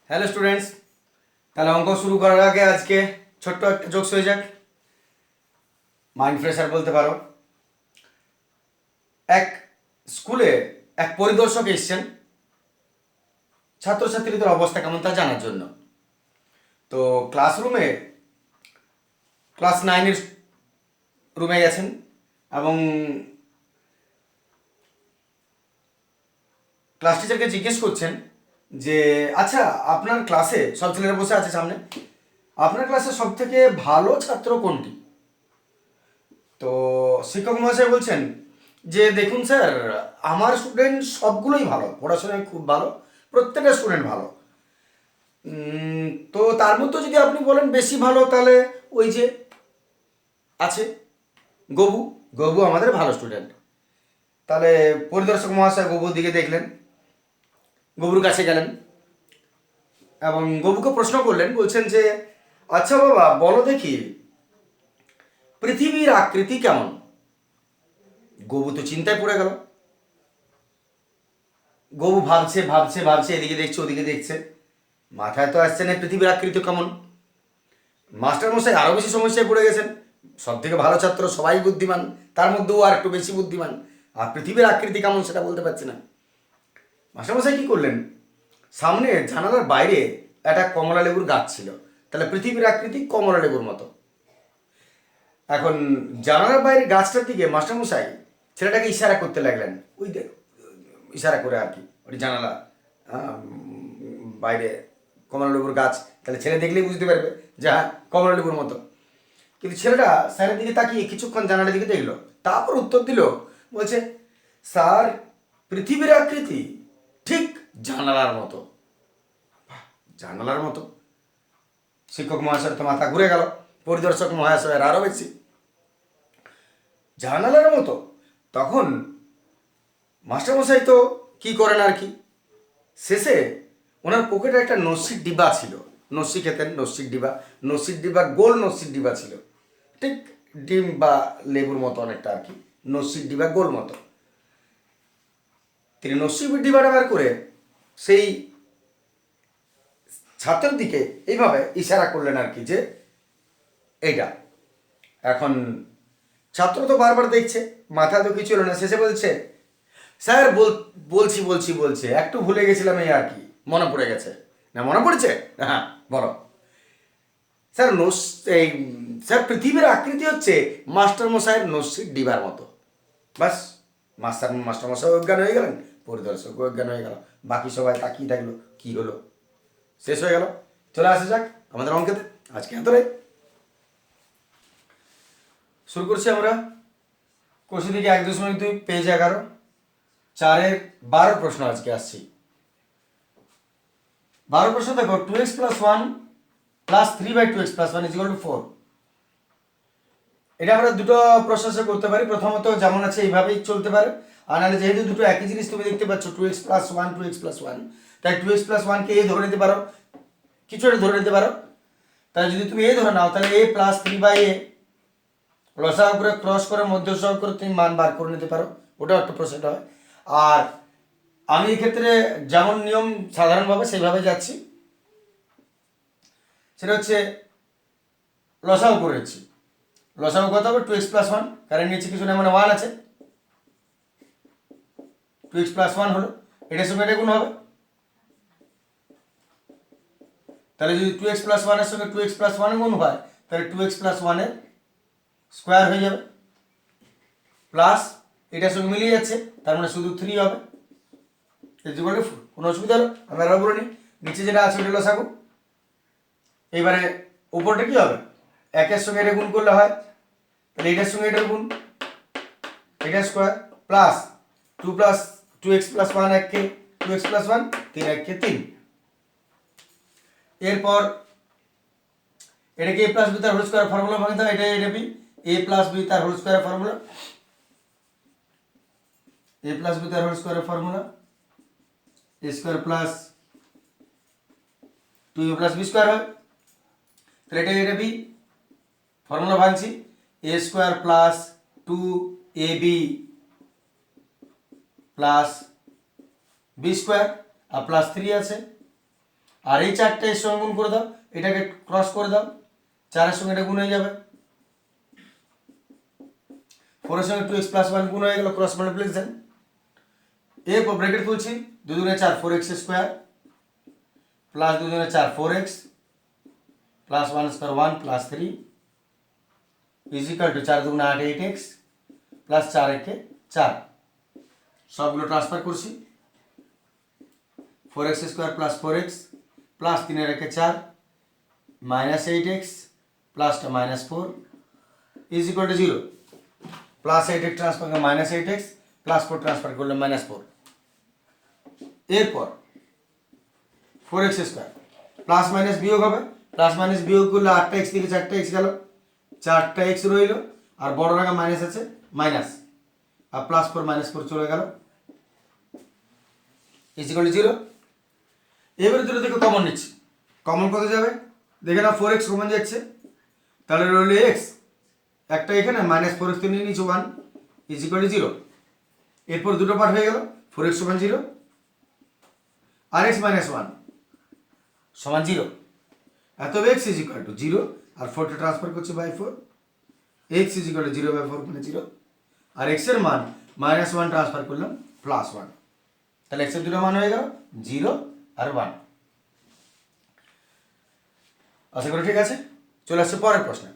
Hello students, তাহলে অঙ্ক শুরু করার আগে আজকে ছোট্ট একটা জোকস হয়ে যাক, মাইন্ড ফ্রেশার বলতে পারো। এক স্কুলে এক পরিদর্শক এসেছেন ছাত্রছাত্রীদের অবস্থা কেমন তা জানার জন্য। তো ক্লাসরুমে ক্লাস 9-এর রুমে গেছেন এবং ক্লাস টিচারকে জিজ্ঞেস করছেন যে আচ্ছা, আপনার ক্লাসে সব ছেলেরা বসে আছে সামনে, আপনার ক্লাসে সব থেকে ভালো ছাত্র কোনটি? তো শিক্ষক মহাশয় বলছেন যে দেখুন স্যার, আমার স্টুডেন্ট সবগুলোই ভালো, পড়াশোনায় খুব ভালো, প্রত্যেকটা স্টুডেন্ট ভালো। তো তার মধ্যে যদি আপনি বলেন বেশি ভালো, তাহলে ওই যে আছে গবু, গবু আমাদের ভালো স্টুডেন্ট। তাহলে পরিদর্শক মহাশয় গবুর দিকে দেখলেন, গবুর কাছে গেলেন এবং গবুকে প্রশ্ন করলেন, বলছেন যে আচ্ছা বাবা, বলো দেখি পৃথিবীর আকৃতি কেমন? গবু তো চিন্তায় পড়ে গেল। গবু ভাবছে ভাবছে ভাবছে, এদিকে দেখছে ওদিকে দেখছে, মাথায় তো আসছে না পৃথিবীর আকৃতি কেমন। মাস্টার মশাই আরও বেশি সমস্যায় পড়ে গেছেন, সব থেকে ভালো ছাত্র, সবাই বুদ্ধিমান, তার মধ্যেও আর একটু বেশি বুদ্ধিমান, আর পৃথিবীর আকৃতি কেমন সেটা বলতে পারছে না। মাস্টারমশাই কী করলেন, সামনে জানালার বাইরে একটা কমলা লেবুর গাছ ছিল, তাহলে পৃথিবীর আকৃতি কমলা লেবুর মতো। এখন জানালার বাইরে গাছটার দিকে মাস্টারমশাই ছেলেটাকে ইশারা করতে লাগলেন, ওই দেখ, ইশারা করে আর কি, ওই জানালা বাইরে কমলা লেবুর গাছ, তাহলে ছেলে দেখলেই বুঝতে পারবে যে হ্যাঁ কমলা লেবুর মতো। কিন্তু ছেলেটা স্যারের দিকে তাকিয়ে কিছুক্ষণ জানালার দিকে দেখলো, তারপর উত্তর দিল, বলছে স্যার, পৃথিবীর আকৃতি ঠিক জানালার মতো। জানালার মতো? শিক্ষক মহাশয়ের তো মাথা ঘুরে গেল, পরিদর্শক মহাশয়ের আরও বেশি। জানালার মতো? তখন মাস্টারমশাই তো কী করেন আর কি, শেষে ওনার পকেটে একটা নস্যির ডিব্বা ছিল, নস্যি খেতেন, নস্যির ডিব্বা, নস্যির ডিব্বা, গোল নস্যির ডিব্বা ছিল, ঠিক ডিম বা লেবুর মতো অনেকটা আর কি, নস্যির ডিব্বা গোল মতো। তিনি নস্যির ডিব্বাটা বার করে সেই ছাত্রের দিকে এইভাবে ইশারা করলেন আর কি, যে এইটা। এখন ছাত্র তো বারবার দেখছে, মাথা তো কিছু না, শেষে বলছে স্যার বলছি বলছি বলছে, একটু ভুলে গেছিলাম এই আর কি, মনে পড়ে গেছে। না মনে পড়েছে? হ্যাঁ বলো স্যার। এই স্যার, পৃথিবীর আকৃতি হচ্ছে মাস্টার মশাইয়ের নস্যির ডিবার মতো। বাস, মাস্টার মশাই অজ্ঞান হয়ে গেলেন, পরিদর্শক অজ্ঞান হয়ে গেল, বাকি সবাই তাকিয়ে থাকলো, কি হলো, শেষ হয়ে গেল। চলে আসা যাক আমাদের অঙ্কেতে, আজকে এতটাই। শুরু করছি আমরা কোশ্চেন থেকে 1.2 পেজ 11, 4-এর 12 প্রশ্ন আজকে আসছি। 12 প্রশ্ন দেখো, 2x + 1 + 3/2x + 1 = 4। এটা আমরা দুটো প্রসেসে করতে পারি, প্রথমত যেমন আছে এইভাবেই চলতে পারে, আর নাহলে যেহেতু দুটো একই জিনিস তুমি দেখতে পাচ্ছ, 2x + 1 2x + 1, তাই 2x + 1 কে এ ধরে নিতে পারো, কিছু একটা ধরে নিতে পারো। তাই যদি তুমি এ ধরে নাও, তাহলে a + 3/a লসাগু করে ক্রস করে মধ্যসহগ করে তুমি মান বার করে নিতে পারো, ওটাও একটা প্রসেস হয়। আর আমি এক্ষেত্রে যেমন নিয়ম সাধারণভাবে সেইভাবে যাচ্ছি, সেটা হচ্ছে লসাগু করেছি। লসাগু কত হবে? 2x + 1, কারণ নিচে কিছু না, মানে 1 আছে, 2x + 1 হলো, এটার সঙ্গে এটা গুণ হবে। তাহলে যদি 2x + 1 এর সঙ্গে 2x + 1 গুণ হয়, তাহলে 2x + 1 এর স্কোয়ার হয়ে যাবে, প্লাস এটার সঙ্গে মিলিয়ে যাচ্ছে, তার মানে শুধু 3 হবে। কোনো অসুবিধা হলো? আমি আরও বলে নিই, নিচে যেটা আছে ওটা লসাগু, এইবারে উপরটা কি হবে, 1-এর সঙ্গে এটা গুণ করলে হয়, তাহলে এটার সঙ্গে এটার গুণ, এটা স্কোয়ার, প্লাস 2x + 1 1 কে 2x + 1 3 1 কে 3। এরপর এটাকে a + b তার হোল স্কোয়ার ফর্মুলা ভাঙতে হয়, এটা বি, a + b তার whole square formula, a + b তার whole square formula a square plus 2a + b square হয়, তাহলে এটা বি, ফর্মুলা ভাঙছি, a square plus 2ab plus b square, আর প্লাস 3 আছে, আর এই 4টা এর সঙ্গে গুণ করে দাও, এটাকে ক্রস করে দাও, 4 এর সঙ্গে এটা গুণ হয়ে যাবে, 4 এর সঙ্গে 2x + 1 গুণ হয়ে গেল, ক্রস মাল্টিপ্লিকেশন। এরপর ব্র্যাকেট তুলছি, 2 দুগুণে 4 4x স্কয়ার প্লাস 2 দুগুণে 4 4x plus 1 square 1 plus 3 is equal two 4 দুগুণে 8 8x প্লাস 4 একে 4। সবগুলো ট্রান্সফার করছি, 4x square plus 4x plus 3 এর একে 4 মাইনাস 8x প্লাসটা minus 4 is equal to 0। Plus 8x transfer করলে মাইনাস 8x প্লাস 4 ট্রান্সফার করলে মাইনাস 4। এরপর 4x স্কয়ার প্লাস মাইনাস বিয়োগ হবে, প্লাস মাইনাস বিয়োগ করলে 8টা x থেকে 4টা x গেল, 4টা x রইল, আর বড় রাখা মাইনাস আছে মাইনাস, আর প্লাস 4 মাইনাস 4 চলে গেল ইজ ইকুয়াল টু 0। এবারে দুটো থেকে কমন নিচ্ছি, কমন কত যাবে দেখে না, 4x কমন যাচ্ছে, তাহলে রইল x, একটা এখানে মাইনাস 4x তো নিয়ে নিচ্ছি 1 ইজ ইকুয়াল টু 0। এরপর দুটো পার্ট হয়ে গেল, 4x সমান 0 আর x মাইনাস 1 সমান 0, এত x ইজ ইকুয়াল টু 0 আর 4টা ট্রান্সফার করছি by 4, x is equal to 0 by 4 মানে 0, আর x এর মান মাইনাস 1 ট্রান্সফার করলাম প্লাস 1, তাহলে x এর দুটো মান হয়ে গেল 0 আর 1। আশা করি ঠিক আছে। চলে আসছে পরের প্রশ্নে।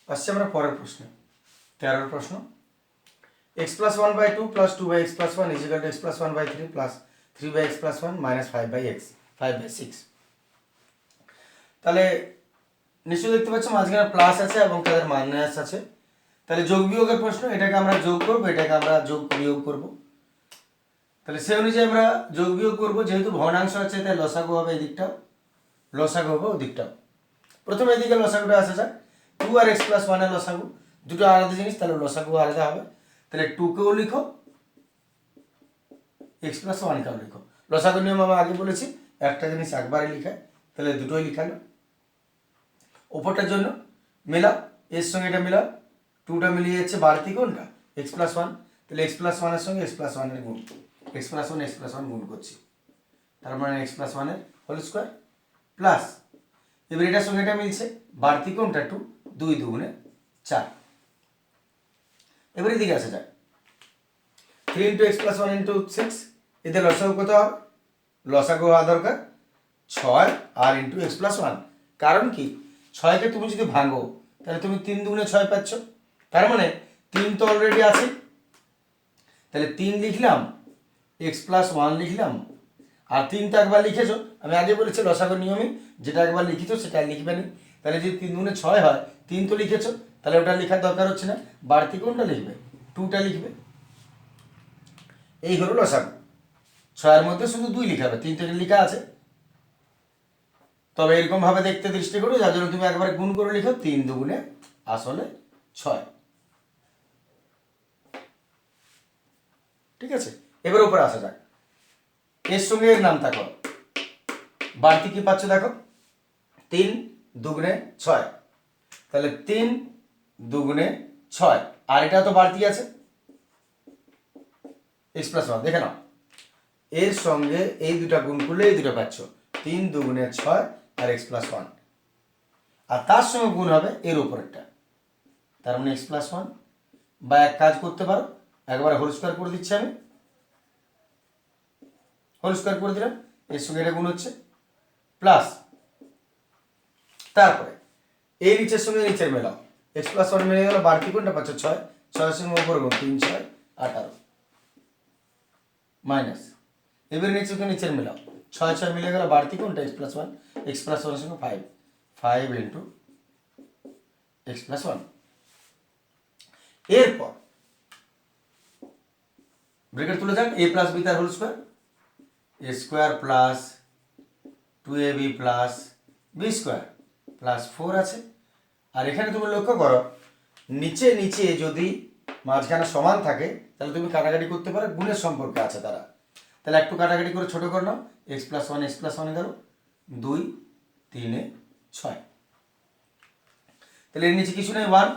আসছে আমরা পরের প্রশ্নে, 13 প্রশ্ন। x + 1/2 + 2/x + 1 = x + 1/3 + 3/x + 1 - 5/x 5/6। তাহলে নিশ্চয়ই দেখতে পাচ্ছ মাঝখানে প্লাস আছে এবং তাদের মাইনাস আছে, তাহলে যোগ বিয়োগের প্রশ্ন, এটাকে আমরা যোগ করব, এটাকে আমরা যোগ বিয়োগ করব। তাহলে সেই অনুযায়ী আমরা যোগ বিয়োগ করব, যেহেতু ভগ্নাংশ আছে তাই লসাগু হবে এই দিকটাও, লসাগু হবে ওই দিকটাও। প্রথমে এদিকে লসাগুটা আসা যাক, 2 আর x + 1 এর লসাগু, দুটো আলাদা জিনিস, তাহলে লসাগু আলাদা হবে। তাহলে 2 কেও লিখো, x + 1 কেও লিখো। লসাগু নিয়ম আমি আগে বলেছি, একটা জিনিস একবারে লিখায়, তাহলে দুটোই লিখালো। ওপরটার জন্য মেলাও, এর সঙ্গে এটা মেলাও, 2টা মিলিয়ে যাচ্ছে বাড়তি কোনটা x + 1, তাহলে x + 1 এর সঙ্গে x + 1 এর গুণ, x + 1 x + 1 গুণ করছি, তার মানে x + 1 এর হোল স্কয়ার প্লাস, এবার এটার সঙ্গে এটা মিলছে, বাড়তি কোনটা 2, 2 দুগুণে 4। এবার এদিকে আসা যায়, 3 × x + 1 × 6, এতে লসাগু কত হবে, লসাগু হওয়া দরকার 6 আর ইন্টু x + 1। কারণ কি, 6কে তুমি যদি ভাঙো তাহলে তুমি 3 দুগুণে 6 পাচ্ছ, তার মানে 3 তো অলরেডি আছে, তাহলে 3 লিখলাম, x + 1 লিখলাম, আর 3 তো একবার লিখেছো, আমি আগে বলেছি লসাগুর নিয়মে যেটা একবার লিখেছো সেটা লিখবে না, তাহলে যদি 3 দুগুণে 6 হয়, 3 তো লিখেছো, তাহলে ওটা লেখার দরকার হচ্ছে না, বাড়তি কোনটা লিখবে 2টা লিখবে। এই হলো লসাগু, 6 এর মধ্যে শুধু 2 লিখাবে, 3 তো লেখা আছে, তবে এরকম ভাবে দেখতে দৃষ্টি করো, যার জন্য তুমি একবার গুণ করে লিখো, 3 দুগুণে আসলে 6। ঠিক আছে, এবার উপরে আসা যাক, এর সঙ্গে এর নাম থাকো, বাড়তি কি পাচ্ছ দেখো, 3 দুগুণে 6, তাহলে 3 দুগুণে 6, আর এটা তো বাড়তি আছে x + 1, দেখে নাও, এর সঙ্গে এই দুটা গুণ করলে এই দুটো পাচ্ছ, 3 দুগুণে 6 আর x + 1, আর তার সঙ্গে গুণ হবে এর উপরেরটা, তার মানে x + 1, বা এক কাজ করতে পারো, একবার হোল স্কয়ার করে দিচ্ছি আমি, হোল স্কয়ার করে দিলাম, এর সঙ্গে এটা গুণ হচ্ছে প্লাস, তারপরে এই নিচের সঙ্গে নিচের মেলাও, x + 1 মিলে গেল, বাড়তি কোনটা পাচ্ছ 6, 6 এর সঙ্গে উপরে গুণ, 3 6 18 মাইনাস, এবার নিচের সঙ্গে নিচের মেলাও, 6 6 মিলে গেল, বাড়তি কোনটা x + 1, x + 1 এর সঙ্গে 5 5 ইন্টু x + 1। এরপর ব্র্যাকেট তুলে যাক, a + b তার whole square, a square plus 2ab plus b square plus 4 আছে, আর এখানে তুমি লক্ষ্য করো, নিচে নিচে যদি মাঝখানে সমান থাকে তাহলে তুমি কাটাকাটি করতে পারো, গুণের সম্পর্কে আছে তারা, তাহলে একটু কাটাকাটি করে ছোট করে নাও, x + 1 x + 1 এ গেল 2 3 6। তাহলে এর নিচে কিছু নেই 1,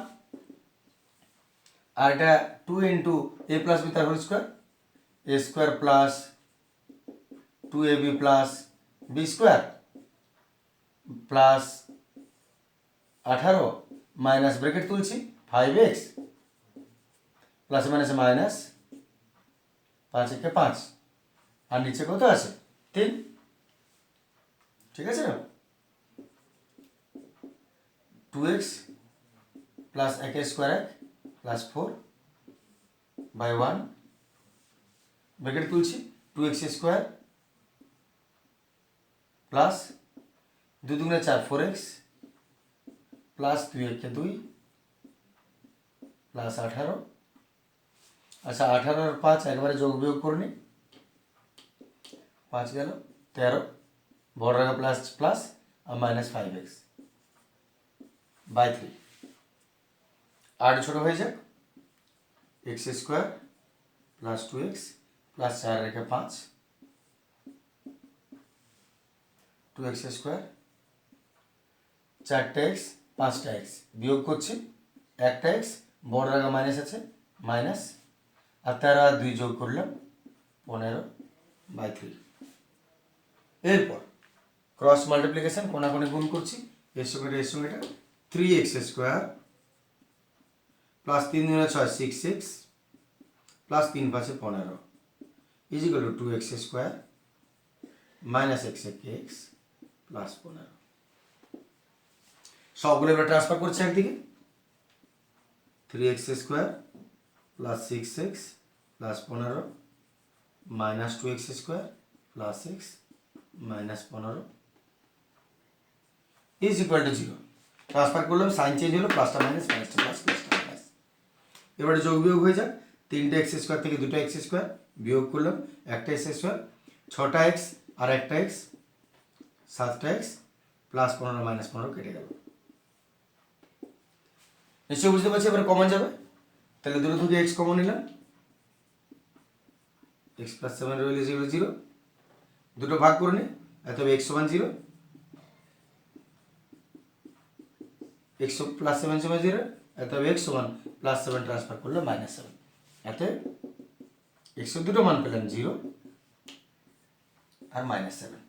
আর এটা 2 ইন্টু এ প্লাস বি তার whole square, A square plus 2ab plus B square plus 18 minus bracket তুলছি 5x প্লাস মাইনাসে মাইনাস 5 একে 5, আর নিচে কত আছে 3, ঠিক আছে না? 2x plus 1 square 1 plus 4 by 1 bracket তুলছি 2x স্কোয়ার প্লাস 2 দুগুণে 4 4x প্লাস 2 একে 2 প্লাস 18। আচ্ছা 18 আর 5 একবারে যোগ বিয়োগ করে নি, 5 গেল 13, বড় রাখা প্লাস প্লাস আর মাইনাস 5x বাই 3, আর ছোট হয়ে যাক x square plus 2x plus 4 রেখে 5, 2x স্কোয়ার 4টা x 5টা x বিয়োগ করছি, একটা x বড় রাখা মাইনাস আছে মাইনাস, আর 13 আর 2 যোগ করলাম 15 বাই 3। এরপর ক্রস মাল্টিপ্লিকেশন কোনাকুনি গুণ করছি, এর সঙ্গে এটা 3x স্কোয়ার প্লাস 3 দুগুণে 6 6x plus 3 5 15 is equal two 2x square minus x একে x প্লাস 15। সবগুলো এবার ট্রান্সফার করছি একদিকে, 3x square plus 6x plus 15 minus 2x square plus x minus 15 is equal to 0। Transfer করলাম, সাইন চেঞ্জ হলো, প্লাসটা minus মাইনাসটা প্লাস প্লাসটা মাইনাস। এবারে যোগ বিয়োগ হয়ে যায়, 3টা x স্কোয়ার থেকে 2টা x স্কোয়ার বিয়োগ করলাম, একটা x স্কোয়ার 6টা x আর একটা x 7টা x প্লাস 15 মাইনাস 15 কেটে গেল। নিশ্চয়ই বুঝতে পারছি এবারে কমন যাবে, তাহলে দুটো থেকে x কমন নিলাম, x প্লাস 7 রইলে 0 0, দুটো ভাগ করে নি, তবে x সমান 0, x প্লাস 7 সমান 0, তবে x সমান প্লাস 7 ট্রান্সফার করলে মাইনাস 7, এতে x এর দুটো মান পেলাম 0 আর মাইনাস 7।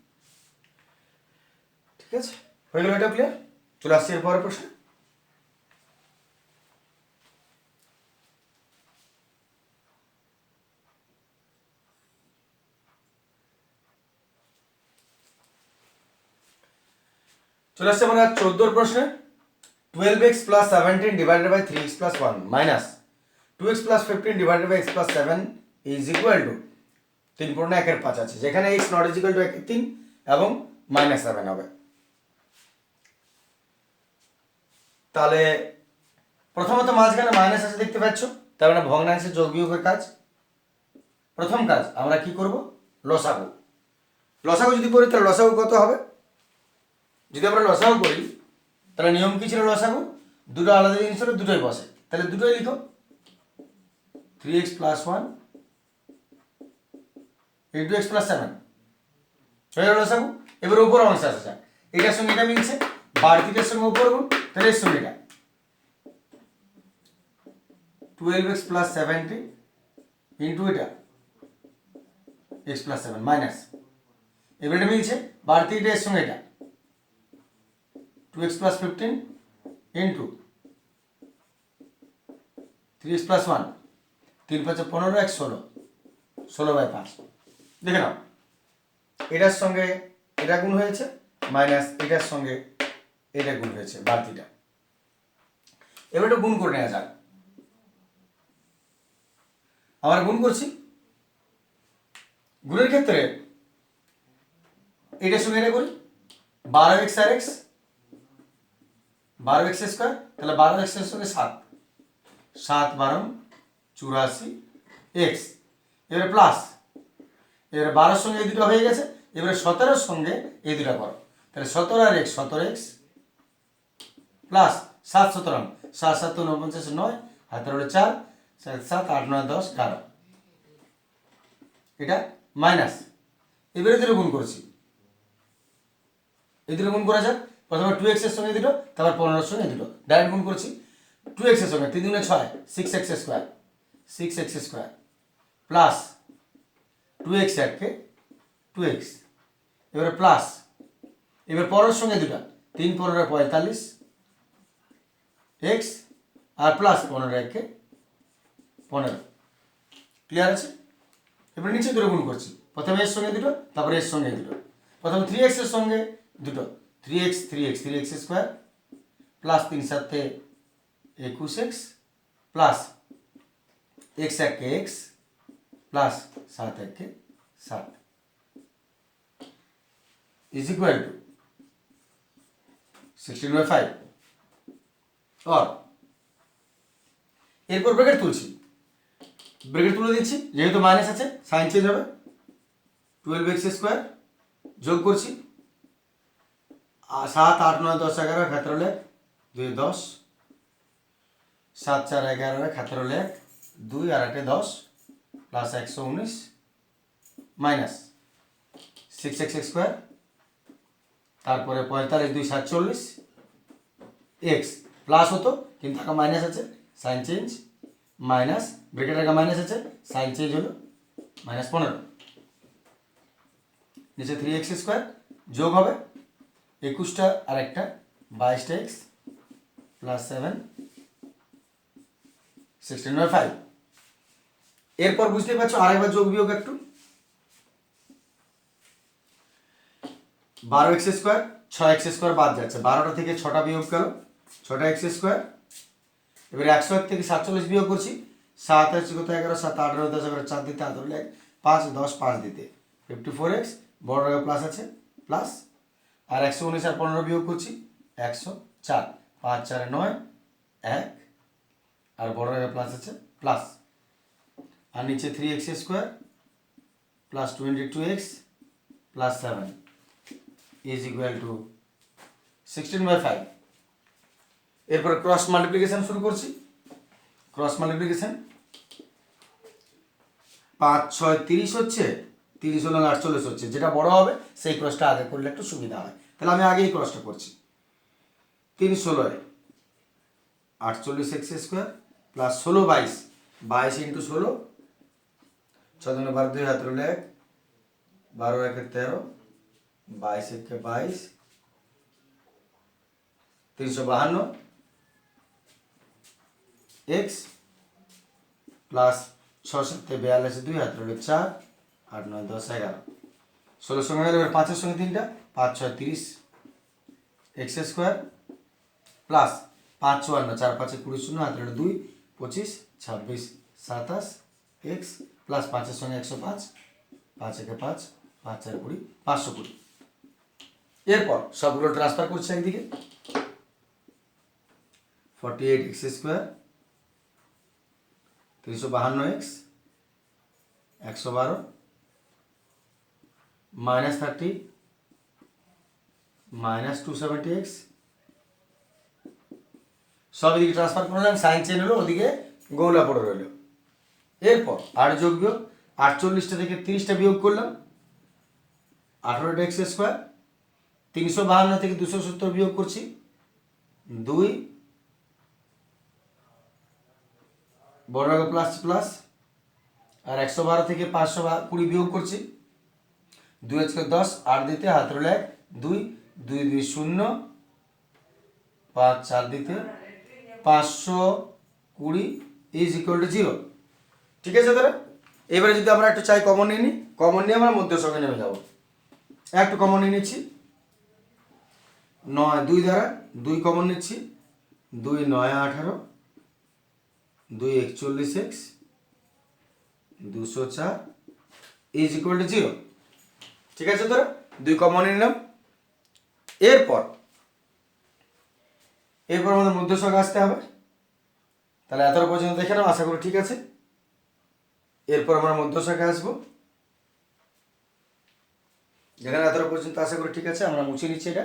ঠিক আছে, হয়ে গেল, এটা ক্লিয়ার। চলে আসছি এর পরের প্রশ্ন। চলে আসছে আমরা 14 প্রশ্নে। 12x plus 17 divided by 3x plus 1 minus 2x plus 15 divided by x plus 7 is equal to 3 পূর্ণ 1 এর 5 আছে, যেখানে x not is equal to 3 এবং মাইনাস 7 হবে। তাহলে প্রথমত মাঝখানে মাইনাস আছে দেখতে পাচ্ছ, তার মানে ভগ্নাংশের যোগ বিয়োগের কাজ। প্রথম কাজ আমরা কি করব, লসাগু। লসাগু যদি করি তাহলে লসাগু কত হবে, যদি আমরা লসাগু করি তাহলে নিয়ম কি ছিল, লসাগু দুটো আলাদা জিনিস হলে দুটোই বসে, তাহলে দুটোই লিখো, 3x plus 1 into x plus 7 হয়ে গেল লসাগু। এবার উপর অংশ আসছে, এটার সঙ্গে এটা মিলছে, বাড়তিটার সঙ্গে উপর গুণ, তাহলে এর সঙ্গে এটা 12x প্লাস 70 ইন্টু এটা x প্লাস 7 মাইনাস, এবার এটা মিলছে, বাড়তিটা এর সঙ্গে এটা 2x plus 15 into 3x plus 1, 3 5 15 1 16, 16 by 5। দেখে নাও, এটার সঙ্গে এটা গুণ হয়েছে মাইনাস এটার সঙ্গে এটা গুণ হয়েছে বাড়তিটা। এবার এটা গুণ করে নেওয়া যাক, আমরা গুণ করছি, গুণের ক্ষেত্রে এটার সঙ্গে এটা করি, 12x আর x 12x স্কোয়ার, তাহলে 12x এর সঙ্গে 7 7 12 84 x, এবারে প্লাস, এবারে 12 সঙ্গে এই দুটো হয়ে গেছে, এবারে 17 সঙ্গে এই দুটো করো, তাহলে 17 আর x 17x প্লাস 7 17 7 7 49 9 হাতের 4 7 7 8 9 10 11, এটা মাইনাস, এবারে দুটো গুণ করছি, এই দুটো গুণ করা যাক, প্রথমে 2x এর সঙ্গে দুটো, তারপর 15 এর সঙ্গে দুটো ডাইরেক্ট গুণ করছি। 2x এর সঙ্গে 3 দুগুণে 6, 6x square, 6x square plus 2x একে 2x, এবারে প্লাস, এবার 15 সঙ্গে দুটো, 3 15 45 x আর প্লাস 15 একে 15। ক্লিয়ার আছে? এবার নিচে দুটো গুণ করছি, প্রথমে এর সঙ্গে দুটো, তারপরে এর সঙ্গে দুটো। প্রথমে 3x এর সঙ্গে দুটো, 3x 3x 3x square plus 3 7 21x plus x একে x প্লাস 7 একে 7 ইজ ইকুয়াল টু 16/5। और এরপর ব্র্যাকেট তুলছি, ব্র্যাকেট তুলে দিচ্ছি, যেহেতু মাইনাস আছে সাইন চেঞ্জ হবে। 12x স্কোয়ার যোগ করছি, 7 8 9 10 11 ক্ষেত্র লেখ 2 10, 7 4 11 ক্ষেত্র লেখ 2 আর 8 10 প্লাস 119 মাইনাস 6x স্কোয়ার, তারপরে 45 2 47 x প্লাস হতো কিন্তু টাকা মাইনাস আছে সাইন চেঞ্জ, মাইনাস ব্র্যাকেট টাকা মাইনাস আছে সাইন চেঞ্জ হলো -15। নিচে 3x স্কোয়ার যোগ হবে 21টা আর একটা 22টা x প্লাস 7 16/5। এরপর বুঝতে পারছো আরেকবার যোগ বিয়োগ একটু, 12x স্কোয়ার 6x স্কোয়ার বাদ যাচ্ছে, 12টা থেকে 6টা বিয়োগ গেল 6টা x স্কোয়ার। এবারে 101 থেকে 47 বিয়োগ করছি, 7 আছে কত 11 7 8 9 10 11 4 দিতে 5 10 5 দিতে 54x, বড় প্লাস আছে প্লাস, আর 119 আর 15 বিয়োগ করছি 104, 5 4 9 1 আর বড় প্লাস আছে প্লাস, আর নিচে 3x square plus 22x plus 7 is equal two 16/5। এরপর ক্রস মাল্টিপ্লিকেশন শুরু করছি, ক্রস মাল্টিপ্লিকেশন 5 6 30 হচ্ছে, 30 হলো 48 হচ্ছে, যেটা বড় হবে সেই ক্রসটা আগে করলে একটু সুবিধা হয়, তাহলে আমি আগেই ক্রসটা করছি। 3 16 48x স্কোয়ার প্লাস 16 22, 22 ইন্টু 16 6 2 12 2 হাত রইল 1, 12 1 13, 22 1 22 352 x প্লাস 6 7 42 2 হাত রইল 4, 8 9 10 11, 16 সঙ্গে গেলে এবার 5 এর সঙ্গে 3টা 5 6 30 x স্কোয়ার প্লাস 5 54 4 5 20 0 হাত রইল 2 25 26 27 x প্লাস 5 এর সঙ্গে 105 5 1 5 5 4 20 520। এরপর সবগুলো ট্রান্সফার করছি একদিকে, 48x square 352x 112 minus 30 minus 270x, সব এদিকে ট্রান্সফার করলাম, সাইন চেঞ্জ হলো, ওদিকে গৌলা পড়ে রইল। এরপর আর যোগ বিয়োগ, 48টা থেকে 30টা বিয়োগ করলাম 18x স্কোয়ার, 352 থেকে 270 বিয়োগ করছি 2, বড় প্লাস প্লাস, আর 112 থেকে 520 বিয়োগ করছি 2 10 8 দিতে হাত রইল 1 2 2 2 0 5 4 দিতে 520 ইজ ইকুয়াল টু 0। ঠিক আছে দাদা, এবারে যদি আমরা একটু চাই কমন নিয়ে নিই, কমন নিয়ে আমরা মধ্যের সঙ্গে নেমে যাব, একটু কমন নিয়ে নিচ্ছি 9 2 দ্বারা 2 কমন নিচ্ছি, 2 9 18 2 41x 204 ইজ ইকুয়াল টু 0। ঠিক আছে দাদা, 2 কমন নিলাম। এরপর আমাদের মধ্য সংখ্যা আসতে হবে, তাহলে এতটা পর্যন্ত দেখে নাও, আশা করি ঠিক আছে। এরপর আমরা মধ্য সংখ্যা আসবো, যেখানে এতটা পর্যন্ত আশা করি ঠিক আছে, আমরা মুছে নিচ্ছি এটা।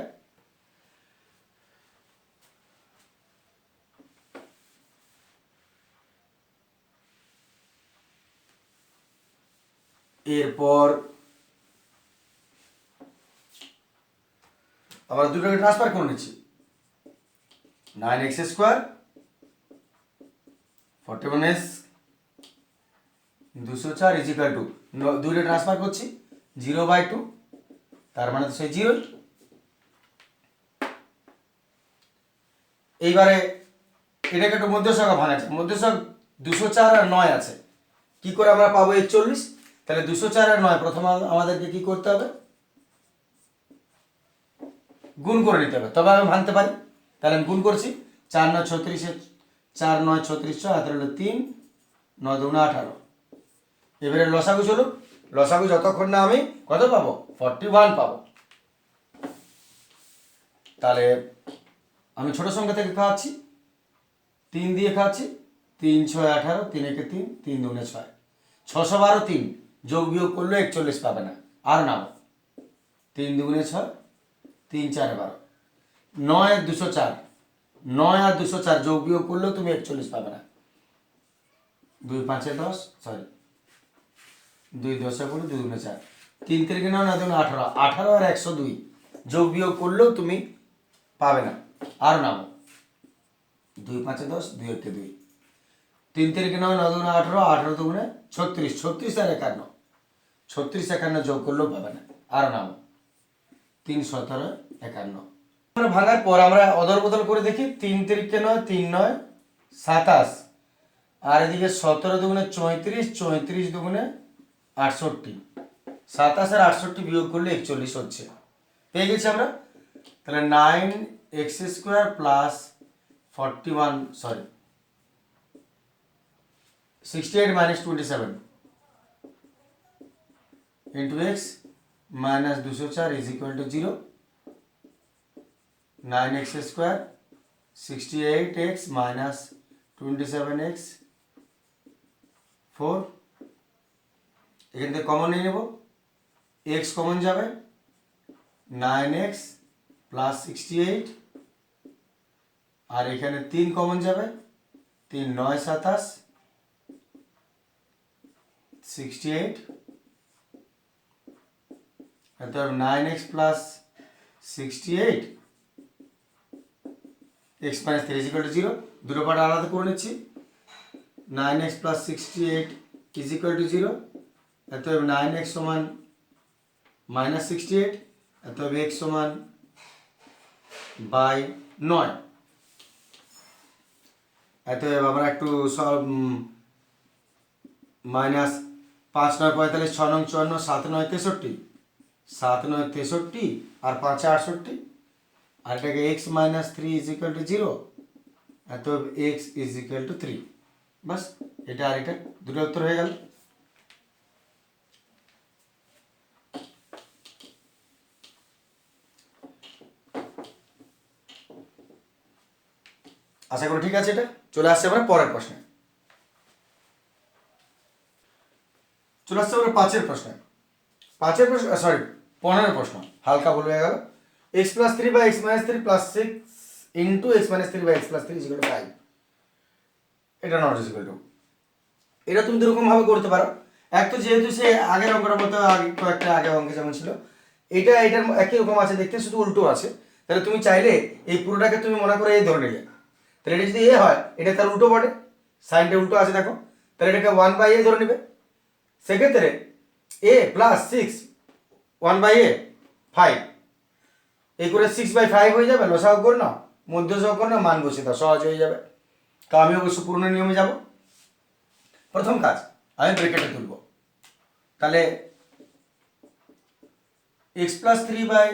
এরপর আবার দুটোকে ট্রান্সফার করে নিচ্ছি, 9x square 41s 204 is equal two, দুইটা ট্রান্সফার করছি 0/2, তার মানে তো সেই 0। এইবারে এটাকে একটু মধ্যসংখ্যা ভাঙাচ্ছে, মধ্যসংখ্যা 204 আর 9 আছে, কি করে আমরা পাবো 41? তাহলে 204 আর 9 প্রথমে আমাদেরকে কি করতে হবে, গুণ করে নিতে হবে, তবে আমি ভাঙতে পারি। তাহলে আমি গুণ করছি, 4 9 36, 4 9 36, 6 হাতের হলো 3, 9 2 18। এবারে লসাগু চলুক, লসাগু যতক্ষণ না আমি কত পাবো, 41 পাবো। তাহলে আমি ছোট সংখ্যা থেকে খাওয়াচ্ছি, 3 দিয়ে খাওয়াচ্ছি, 3 6 18, 3 1 3, 3 2 6, 612 3 যোগ বিয়োগ করলে 41 পাবে না, আর নাও 3 2 6, 3 4 12, 9 204, 9 আর 204 যোগ বিয়োগ করলেও তুমি 41 পাবে না, 2 5 10, সরি 2 10 করে 2 2 4, 3 3 9 9 2 18, 18 আর 102 যোগ বিয়োগ করলেও তুমি পাবে না, আর নাও 2 5 10, 2 1 2, 3 3 9 9 2 18, 18 2 36, 36 আর 51, 36 51 যোগ করলেও পাবে না, আর নাও 3 17 51। আমরা ভাঙার পর আমরা অদল বদল করে দেখি, 3 3 9 3 9 27, আর এদিকে 17 2 34, 34 2 68, 27 আর 68 বিয়োগ করলে 41 হচ্ছে, পেয়ে গেছি আমরা। তাহলে 9x square plus 41, sorry 68 minus 27 into x minus 204 is equal to 0, 9x square 68x minus 27x 4, এখান থেকে কমন নিয়ে নেব, x কমন যাবে, 9x প্লাস 68, আর এখানে 3 কমন যাবে, 3 9 27 68, অর্থাৎ 9x plus 68 x minus 3 is equal to 0, দুটো পার্ট আলাদা করে নিচ্ছি, 9x plus 68 is equal to 0, অতএব 9x সমান minus 68, অতএব x সমান বাই 9। অতএব আমরা একটু সব মাইনাস 5 9 45, 6 9 54, 7 9 63, 7 9 63 আর 5 68, আর এটাকে x minus 3 is equal to 0, অতএব x is equal to 3। বাস, এটা আর এটা দুটো উত্তর হয়ে গেল। আশা করি ঠিক আছে। এটা চলে আসছে আমরা পরের প্রশ্নে, চলে আসছে আমরা 5 প্রশ্নে। 5 প্রশ্ন, সরি 15 প্রশ্ন, হালকা ভুল হয়ে গেল। x plus 3 by x minus 3 plus 6 into x minus 3 by x plus 3 is equal to 5, এটা নট ইজ ইকুয়াল টু। এটা তুমি দুরকম ভাবে করতে পারো। এক তো যেহেতু সে আগের অঙ্কটার মতো আগে কয়েকটা আগে অঙ্কে যেমন ছিল, এটা এটার একই রকম আছে দেখতে, শুধু উল্টো আছে। তাহলে তুমি চাইলে এই পুরোটাকে তুমি মনে করে এই ধরে নিলে, তাহলে এটা যদি এ হয় এটা তার উল্টো বটে, সাইনটা উল্টো আছে দেখো, তাহলে এটাকে 1/a ধরে নেবে। সেক্ষেত্রে a প্লাস 6 1/a 5, এই করে 6/5 হয়ে যাবে। লসাগু করে নাও, মধ্যসহগ করে নাও, মান বসে দাও, সহজ হয়ে যাবে। তো আমি অবশ্য পুরনো নিয়মে যাব। প্রথম কাজ আমি ব্রেকেটে তুলব, তাহলে x plus 3 by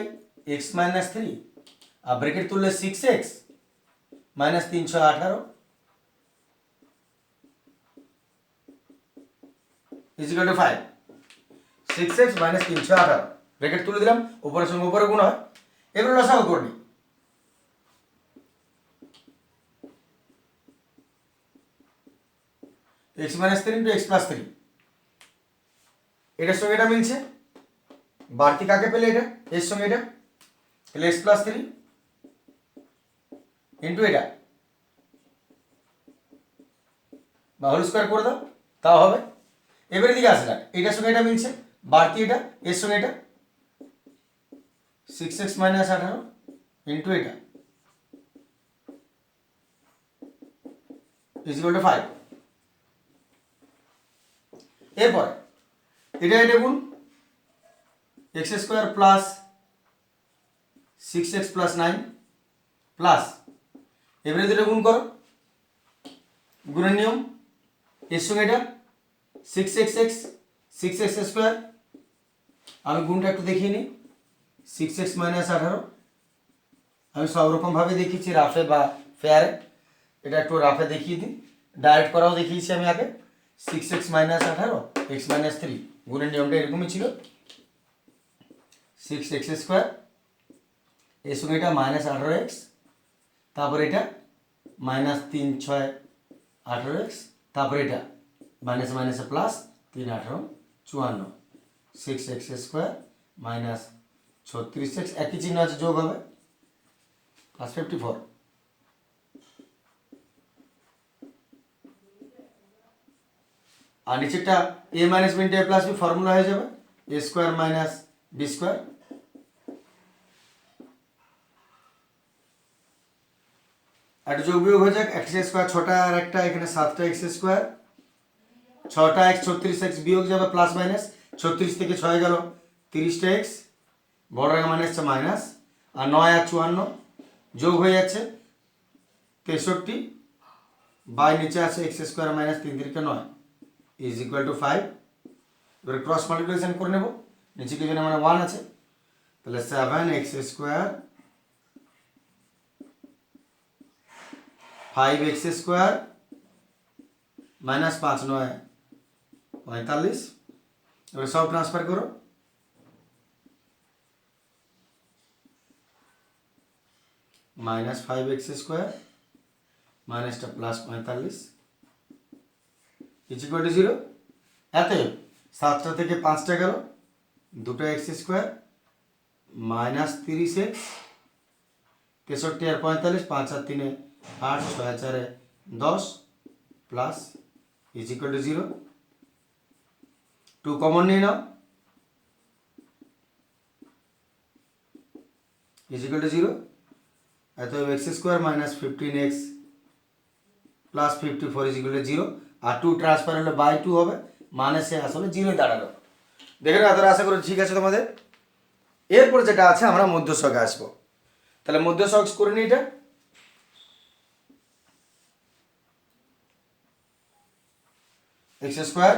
x minus 3, আর ব্রেকেট তুললে 6x minus 3 6 18 is equal to 5, 6x minus 3 6 18, bracket তুলে দিলাম, উপরের সঙ্গে উপরে গুণ হয়। এবার লসাগু করে নিই, x minus 3 into x plus 3, এটার সঙ্গে এটা মিলছে, বাড়তি কাকে পেলে এটা এর সঙ্গে এটা, তাহলে x plus 3 ইন্টু এটা বা হোল স্কোয়ার করে দাও, তাও হবে। এবারে দিকে আসে যাক, এটার সঙ্গে এটা মিলছে, বাড়তি এটা এর সঙ্গে এটা, 6x minus 18 ইন্টু এটা ইজ ইকুয়াল টু 5। এরপরে এটা গুণ x square plus 6x plus 9 plus এবারে দুটো গুণ করো, গুণের নিয়ম, এর সঙ্গে এটা 6x স্কোয়ার, আমি গুণটা একটু দেখিয়ে নিই, 6x মাইনাস 18, আমি সব রকমভাবে দেখিয়েছি রাফে বা ফেয়ারে, এটা একটু রাফে দেখিয়ে দিই, ডাইরেক্ট করাও দেখিয়েছি আমি আগে। 6x মাইনাস 18 x মাইনাস 3, গুণের নিয়মটা এরকমই ছিল, 6x স্কোয়ার, এর সঙ্গে এটা মাইনাস 18x, তারপর এটা মাইনাস 3 6 18x, তারপর এটা মাইনাস মাইনাসে plus 3 18 54, 6x square minus 36x, একই চিহ্ন আছে, যোগ হবে, প্লাস 54। আর নিচেরটা a minus B into a plus B formula হয়ে যাবে a square minus B square. একটা যোগ বিয়োগ হয়ে যাক, এক্স স্কোয়ার 6টা আর একটা এখানে 7টা এক্স স্কোয়ার, 6টা এক্স 36x বিয়োগ যাবে প্লাস মাইনাস, 36 থেকে 6 গেল 30টা এক্স, বড় রেখা মানে হচ্ছে মাইনাস, আর 9 আর 54 যোগ হয়ে যাচ্ছে 63, বাই নিচে আছে x square minus 3 3 9 is equal two 5। এবারে ক্রস মাল্টিপ্লিকেশন করে নেব, নিচে কিছু না মানে 1 আছে, তাহলে 7x square 5x square minus 5 9 45, এবারে সব ট্রান্সফার করো, মাইনাস 5x স্কোয়ার মাইনাসটা প্লাস 45 ইজ ইকুয়াল টু 0। এতএব 7টা থেকে 5টা গেল, 2টা এক্স স্কোয়ার মাইনাস 30x, 63 আর 45, 5 আর 3 8, 6 আর 4 10 plus is equal to 0। 2 common নিয়ে নাও, ইজ ইকুয়াল টু 0। অতএব X square minus 15x plus 54 is equal to 0, আর 2 ট্রান্সফার হলে বাই 2 হবে, মানে সে আসলে 0 দাঁড়ালো। দেখে না, এতটা আশা করি ঠিক আছে তোমাদের। এরপর যেটা আছে আমরা মধ্যস্থকে আসবো, তাহলে মধ্যস্থক করে নিই, এটা x square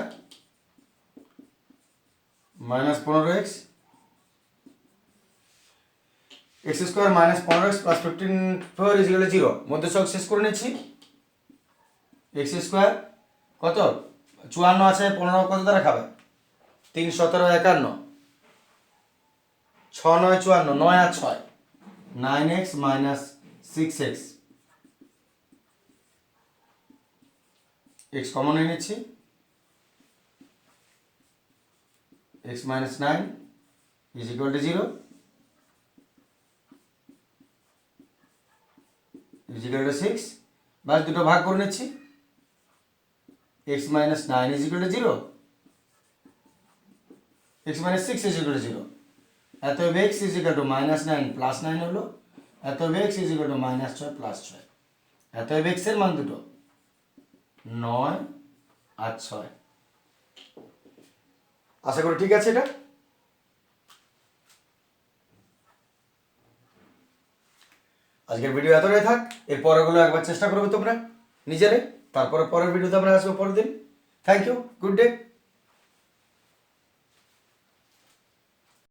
minus 15x, x square minus 15x plus 54 is equal to 0, মধ্যস্থক শেষ করে নিচ্ছি। এক্স স্কোয়ার কত 54 আছে, 15 কত দ্বারা খাবে, 3 17 51, 6 9 54, 9 আর 6 9x minus 6x, x common নিয়ে নিচ্ছি, x minus 9 is equal to 0, is equal two 6, বাস দুটো ভাগ করে নিচ্ছি, x minus 9 is equal to 0, x minus 6 is equal to 0, অতএব x is equal two minus 9 plus 9 হলো, অতএব x is equal two minus 6 plus 6, অতএব x এর মান দুটো 9 আর 6। আশা করি ঠিক আছে। এটা আজকের ভিডিও এতটাই থাক, এর পরেরগুলো একবার চেষ্টা করবে তোমরা নিজেরে, তারপরে পরের ভিডিওতে আমরা আসবো পরের দিন। Thank you, good day.